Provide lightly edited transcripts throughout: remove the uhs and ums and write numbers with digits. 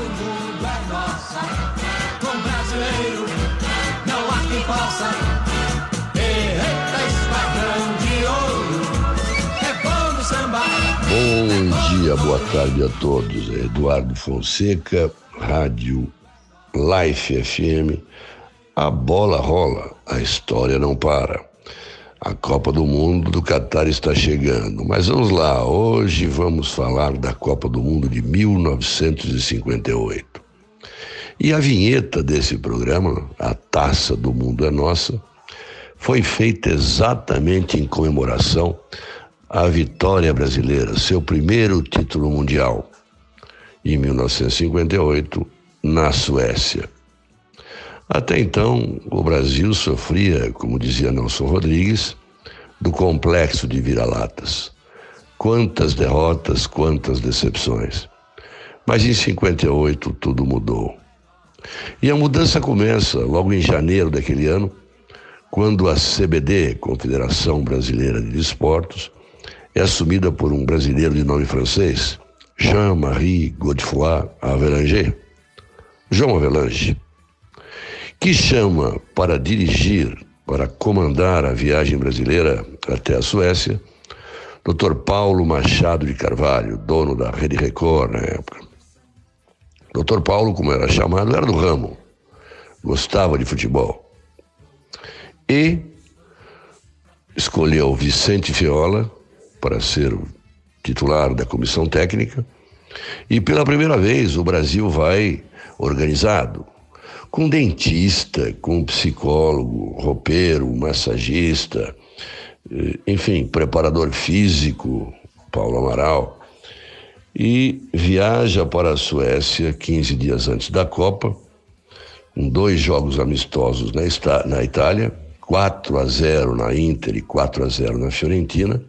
do mundo é nossa. Com brasileiro não há quem possa. Eita, esquadrão de ouro, é bom do samba. Bom dia, boa tarde a todos. Eduardo Fonseca, Rádio Life FM. A bola rola, a história não para. A Copa do Mundo do Catar está chegando. Mas vamos lá, hoje vamos falar da Copa do Mundo de 1958. E a vinheta desse programa, A Taça do Mundo é Nossa, foi feita exatamente em comemoração à vitória brasileira, seu primeiro título mundial, em 1958, na Suécia. Até então, o Brasil sofria, como dizia Nelson Rodrigues, do complexo de vira-latas. Quantas derrotas, quantas decepções. Mas em 58 tudo mudou. E a mudança começa logo em janeiro daquele ano, quando a CBD, Confederação Brasileira de Desportos, é assumida por um brasileiro de nome francês, Jean-Marie Godefroy Avelanger, João Avelange, que chama para dirigir, para comandar a viagem brasileira até a Suécia, Dr. Paulo Machado de Carvalho, dono da Rede Record na época. Dr. Paulo, como era chamado, era do ramo, gostava de futebol. E escolheu Vicente Fiola para ser o titular da comissão técnica, e pela primeira vez o Brasil vai organizado, com dentista, com psicólogo, roupeiro, massagista, enfim, preparador físico, Paulo Amaral, e viaja para a Suécia 15 dias antes da Copa, com 2 jogos amistosos na Itália, 4-0 na Inter e 4-0 na Fiorentina,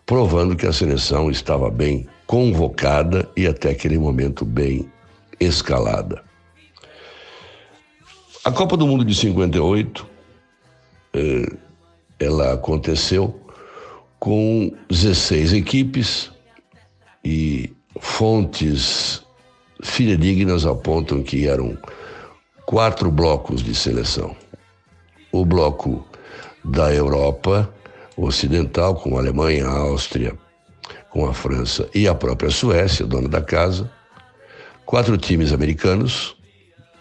provando que a seleção estava bem convocada e até aquele momento bem escalada. A Copa do Mundo de 58, ela aconteceu com 16 equipes e fontes fidedignas apontam que eram 4 blocos de seleção. O bloco da Europa Ocidental, com a Alemanha, a Áustria, com a França e a própria Suécia, dona da casa. 4 times americanos,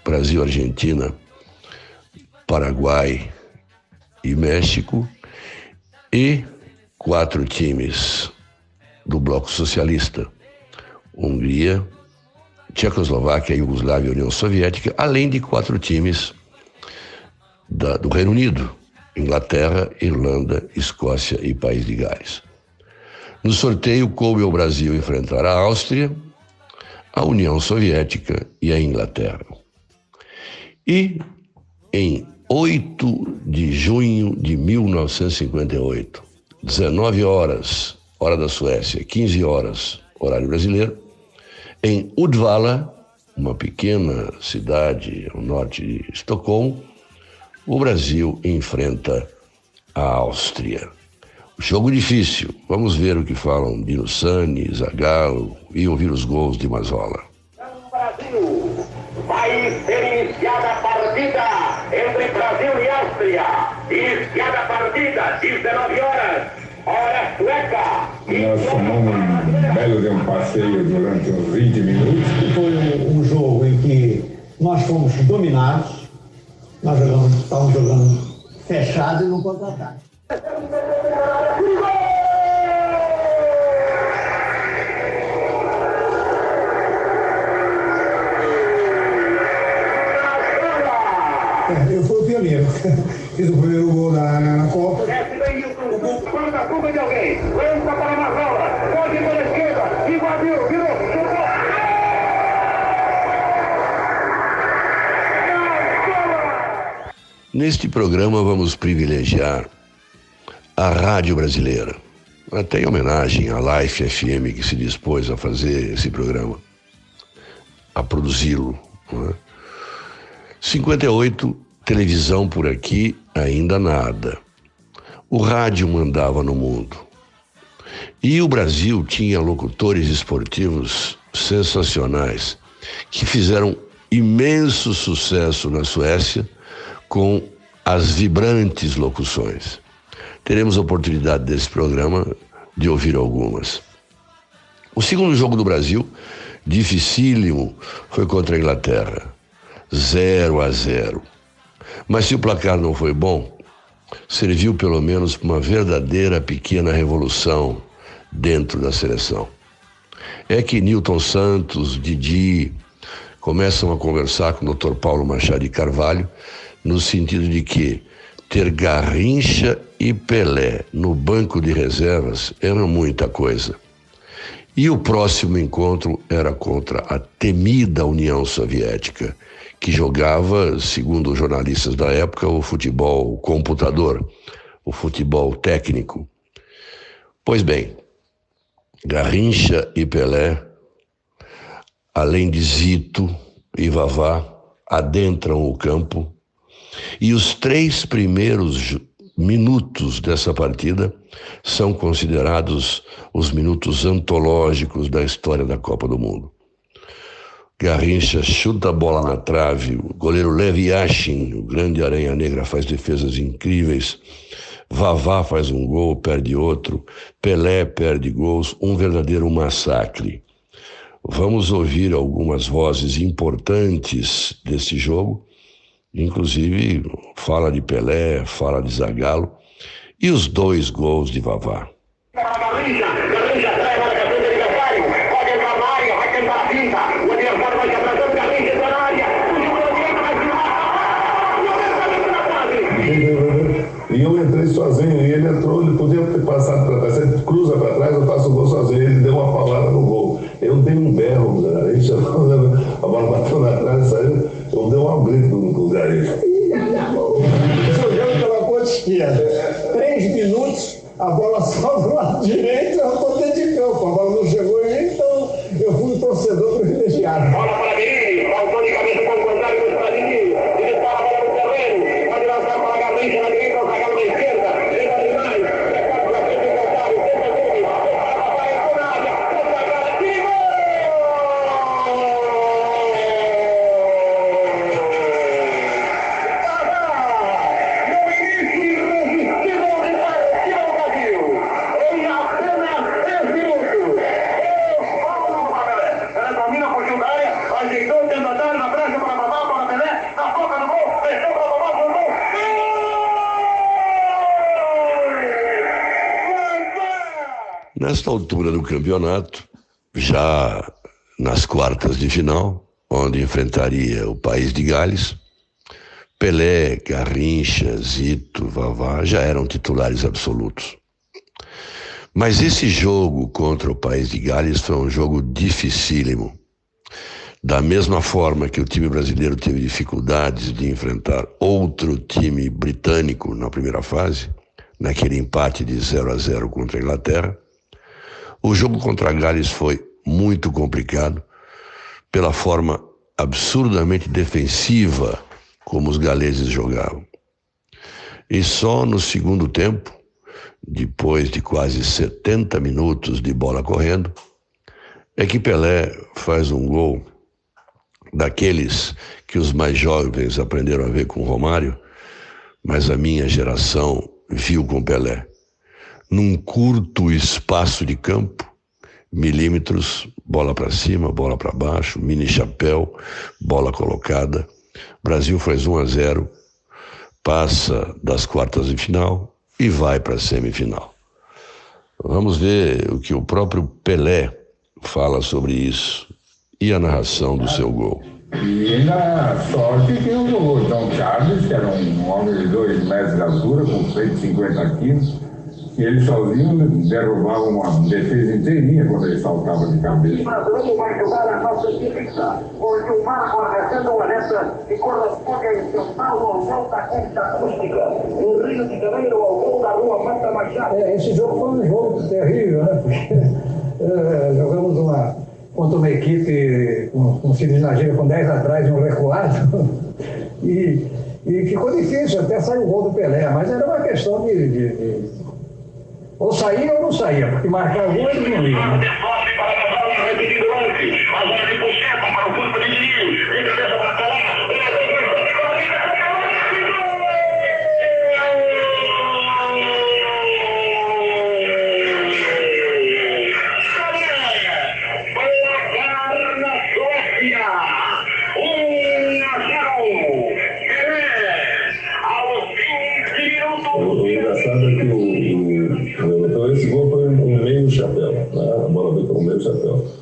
Brasil, Argentina, Paraguai e México, e 4 times do bloco socialista, Hungria, Tchecoslováquia, Iugoslávia e União Soviética, além de 4 times do Reino Unido, Inglaterra, Irlanda, Escócia e País de Gales. No sorteio, coube ao Brasil enfrentar a Áustria, a União Soviética e a Inglaterra. E em 8 de junho de 1958, 19 horas, hora da Suécia, 15 horas, horário brasileiro, em Uddevalla, uma pequena cidade ao norte de Estocolmo, o Brasil enfrenta a Áustria. Jogo difícil. Vamos ver o que falam Dino Sani, Zagallo e ouvir os gols de Mazzola. Brasil, vai ser iniciada a partida entre Brasil e Áustria. Iniciada a partida, 19 horas, hora sueca. Nós tomamos um belo de um passeio durante uns 20 minutos. Foi um jogo em que nós fomos dominados, estávamos jogando fechado e no contra-ataque. Eu fui o pioneiro. Fiz o primeiro gol na Copa. Quando a culpa de alguém, lança para Mazzola, pode pela esquerda, invadiu, virou, chutou. Neste programa vamos privilegiar a Rádio Brasileira, até em homenagem à Life FM que se dispôs a fazer esse programa, a produzi-lo. 58, televisão por aqui, ainda nada. O rádio mandava no mundo. E o Brasil tinha locutores esportivos sensacionais. que fizeram imenso sucesso na Suécia com as vibrantes locuções. Teremos a oportunidade desse programa de ouvir algumas. O segundo jogo do Brasil, dificílimo, foi contra a Inglaterra. 0-0. Mas se o placar não foi bom, serviu pelo menos para uma verdadeira pequena revolução dentro da seleção. É que Nilton Santos, Didi, começam a conversar com o Dr. Paulo Machado de Carvalho, no sentido de que ter Garrincha e Pelé no banco de reservas era muita coisa. E o próximo encontro era contra a temida União Soviética, que jogava, segundo os jornalistas da época, o futebol computador, o futebol técnico. Pois bem, Garrincha e Pelé, além de Zito e Vavá, adentram o campo e os 3 primeiros minutos dessa partida são considerados os minutos antológicos da história da Copa do Mundo. Garrincha chuta a bola na trave, o goleiro Lev Yashin, o grande Aranha Negra, faz defesas incríveis, Vavá faz um gol, perde outro, Pelé perde gols, um verdadeiro massacre. Vamos ouvir algumas vozes importantes desse jogo, inclusive fala de Pelé, fala de Zagallo e os 2 gols de Vavá. Garrincha traz a marcação do adversário, pode entrar na área, vai tentar a finta, o adversário vai se atrasando, Garrincha entra na área, e eu entrei sozinho, e ele entrou, ele podia ter passado para trás, ele cruza para trás, eu faço o gol sozinho, ele deu uma paulada no gol. Eu dei um berro no Garrincha, a bola bateu na trave, saiu, eu dei um grito no Garrincha. Jogando pela ponta esquerda. 3 minutos, a bola só do lado direito, eu estou dentro de campo. A bola não chegou em mim, então eu fui um torcedor privilegiado. bola para Guilherme, faltou de cabeça com o contrário do Stradini, ele para a bola no terreno, pode lançar para a Garrincha na direita, o Zagallo na esquerda, ele vai demais, recado para frente do contrário, tenta ele, vai entrar na área, o Zagallo, que gol! No início irresistível de parecer o Brasil, em apenas 3 minutos, domina por cima da área, ajeitou, tenta dar na brecha para Vavá, para Pelé, na boca do gol, fechou para Vavá, para o gol. Nesta altura do campeonato, já nas quartas de final, onde enfrentaria o país de Gales, Pelé, Garrincha, Zito, Vavá já eram titulares absolutos. Mas esse jogo contra o país de Gales foi um jogo dificílimo. Da mesma forma que o time brasileiro teve dificuldades de enfrentar outro time britânico na primeira fase, naquele empate de 0-0 contra a Inglaterra, o jogo contra a Gales foi muito complicado pela forma absurdamente defensiva como os galeses jogavam. E só no segundo tempo, depois de quase 70 minutos de bola correndo, é que Pelé faz um gol daqueles que os mais jovens aprenderam a ver com Romário, mas a minha geração viu com Pelé. Num curto espaço de campo, milímetros, bola para cima, bola para baixo, mini chapéu, bola colocada. Brasil faz 1-0, passa das quartas de final e vai para a semifinal. Vamos ver o que o próprio Pelé fala sobre isso e a narração do seu gol. E na sorte que o John Charles, que era um homem de 2 metros de altura, com 150 quilos, e ele sozinho derrubava uma defesa inteirinha quando ele saltava de cabeça. O brasileiro vai jogar a nossa equipe, com Gilmar corretando uma reta que corresponde em São Paulo ao gol da Concha Acústica, no Rio de Janeiro ao gol da Rua Mata Machado. Esse jogo foi um jogo terrível, né? Porque jogamos contra uma equipe com Cidade Nagira com 10 atrás e um recuado. E ficou difícil, até saiu o gol do Pelé, mas era uma questão de ou saía ou não saía, porque marcar o gol ele não ia. Repetindo antes, mas olha que puxeta para o fundo de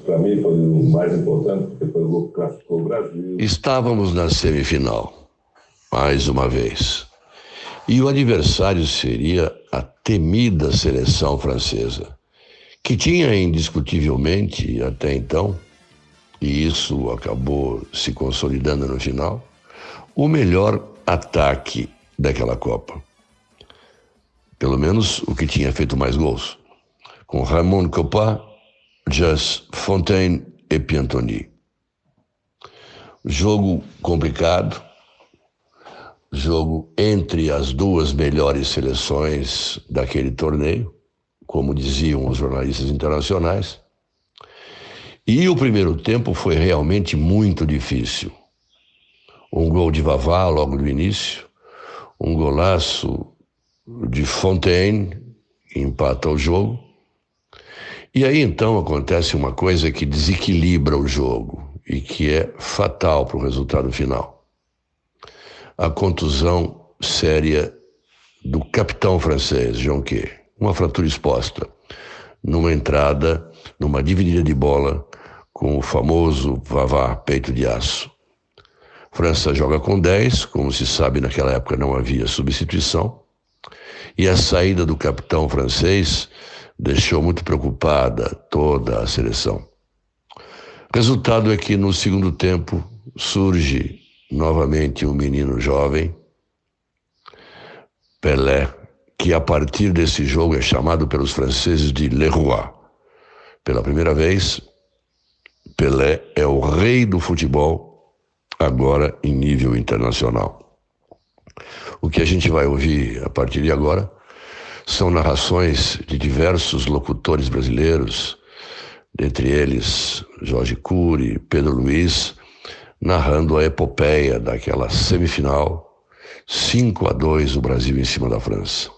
para mim foi o mais importante, porque foi o gol que classificou o Brasil. Estávamos na semifinal, mais uma vez. E o adversário seria a temida seleção francesa, que tinha indiscutivelmente, até então, e isso acabou se consolidando no final, o melhor ataque daquela Copa. Pelo menos o que tinha feito mais gols, com Raymond Kopa, Just Fontaine e Piantoni. Jogo complicado, jogo entre as duas melhores seleções daquele torneio, como diziam os jornalistas internacionais. E o primeiro tempo foi realmente muito difícil. Um gol de Vavá logo no início, um golaço de Fontaine, que empata o jogo. E aí então acontece uma coisa que desequilibra o jogo e que é fatal para o resultado final. A contusão séria do capitão francês, Jonquet. Uma fratura exposta numa entrada, numa dividida de bola com o famoso Vavá, peito de aço. França joga com 10, como se sabe naquela época não havia substituição, e a saída do capitão francês deixou muito preocupada toda a seleção. Resultado é que no segundo tempo surge novamente um menino jovem, Pelé, que a partir desse jogo é chamado pelos franceses de Le Roi. Pela primeira vez, Pelé é o rei do futebol, agora em nível internacional. O que a gente vai ouvir a partir de agora são narrações de diversos locutores brasileiros, dentre eles Jorge Cury, Pedro Luiz, narrando a epopeia daquela semifinal, 5-2 o Brasil em cima da França.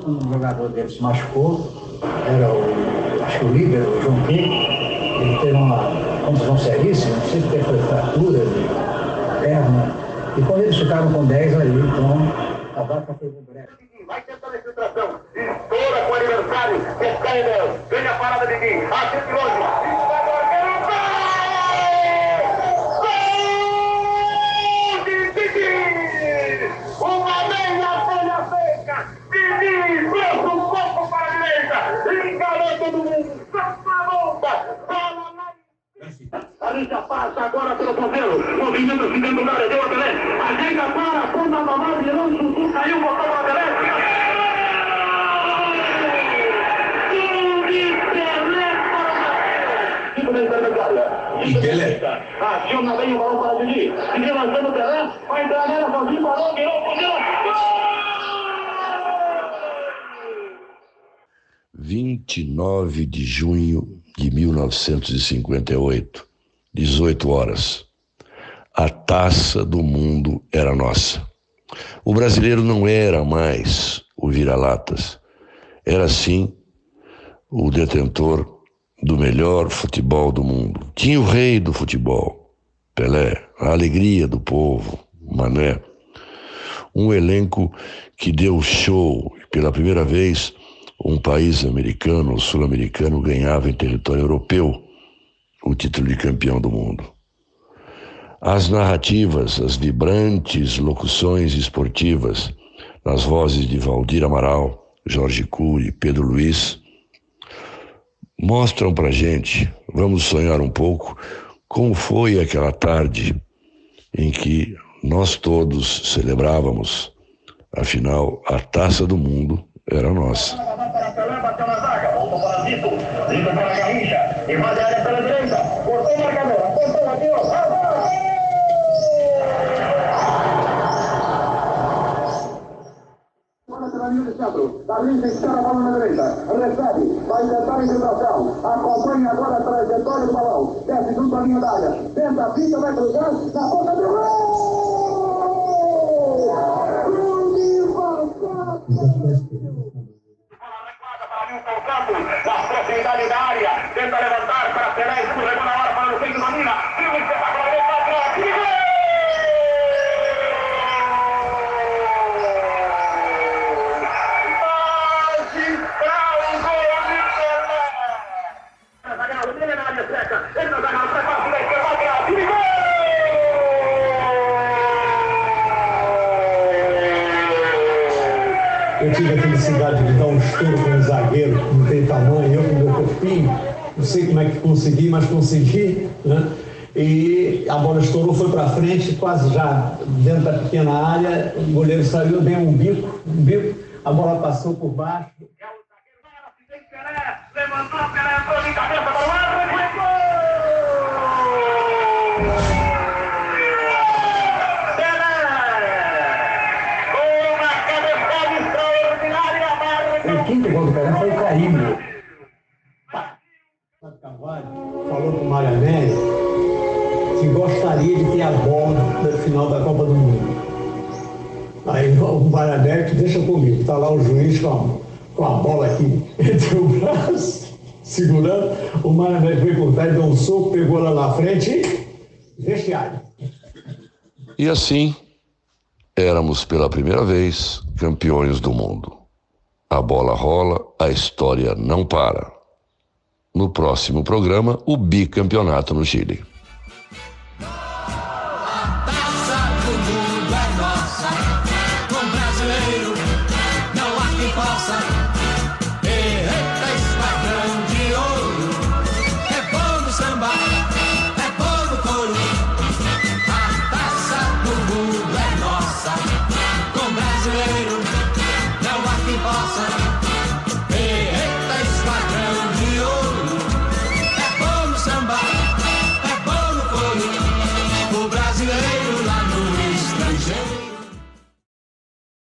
Um jogador dele se machucou, era acho que o líder, o João P. Ele teve uma contusão seríssima, não sei se teve fratura de perna. E quando eles ficaram com 10 aí, então a vaca foi pro breve. Vai tentando a infiltração, estoura com o aniversário, vem a parada de Gui, atira de longe. Uma meia folha seca, Didi, trouxe um pouco para a direita, encarou todo mundo, solta a bomba, bola lá. A lista passa agora pelo ponteiro, movimento se dentro da área, deu a Pelé, ajeita para, ponta a mamada, virou um chuchu, caiu, botou para a Pelé. E Pelé. Aciona bem o balão para o Didi. Didi lançando o Pelé. Vai entrar nela, sozinho, balão, virou, ponteiro. 29 de junho de 1958, 18 horas. A taça do mundo era nossa. O brasileiro não era mais o vira-latas. Era, sim, o detentor do melhor futebol do mundo. Tinha o rei do futebol, Pelé, a alegria do povo, Mané. Um elenco que deu show. Pela primeira vez, um país americano ou sul-americano ganhava em território europeu o título de campeão do mundo. As narrativas, as vibrantes locuções esportivas, nas vozes de Valdir Amaral, Jorge Cury, Pedro Luiz, mostram pra gente, vamos sonhar um pouco, como foi aquela tarde em que nós todos celebrávamos, afinal, a taça do mundo era nossa. Bateu na zaga, voltou para Zito, Zito para a Garrincha, invade a área pela direita, cortou o marcador, apontou, bateu, Bola pela linha de centro. Carlinhos espera a bola na direita. Recebe. Vai tentar a infiltração. Acompanha agora a trajetória do balão. Desce junto à linha da área. Tenta, fica, vai cruzar. Na ponta do gol! Na proximidade da área, tenta levantar para Pelé, chegou na hora para o centro da mina, tira o espetacular, para trás, e gol! Magistral gol de Pelé! Zagueiro, ele na área seca, ele na zagueiro, prepara para a esquerda, para trás, e gol! Eu tive a felicidade de dar um estouro com um zagueiro que não tem tamanho, eu com o meu corpinho, não sei como é que consegui, mas consegui, né? E a bola estourou, foi para frente, quase já dentro da pequena área, o goleiro saiu, deu um bico, a bola passou por baixo. Levantou a Pelé, entrou de cabeça para o ar, e gol! O quinto gol do Pelé foi o carimbo. Carvalho falou para o Mário Américo que gostaria de ter a bola da final da Copa do Mundo. Aí o Mário Américo, deixa comigo, está lá o juiz com a bola aqui entre o braço, segurando. O Mário Américo veio por trás, deu um soco, pegou lá na frente e vestiário. E assim, éramos pela primeira vez campeões do mundo. A bola rola, a história não para. No próximo programa, o bicampeonato no Chile. A taça do mundo é nossa, com brasileiro não há quem possa. Eita, esquadrão de ouro, é bom no samba, é bom no couro. A taça do mundo é nossa, com brasileiro não há quem possa.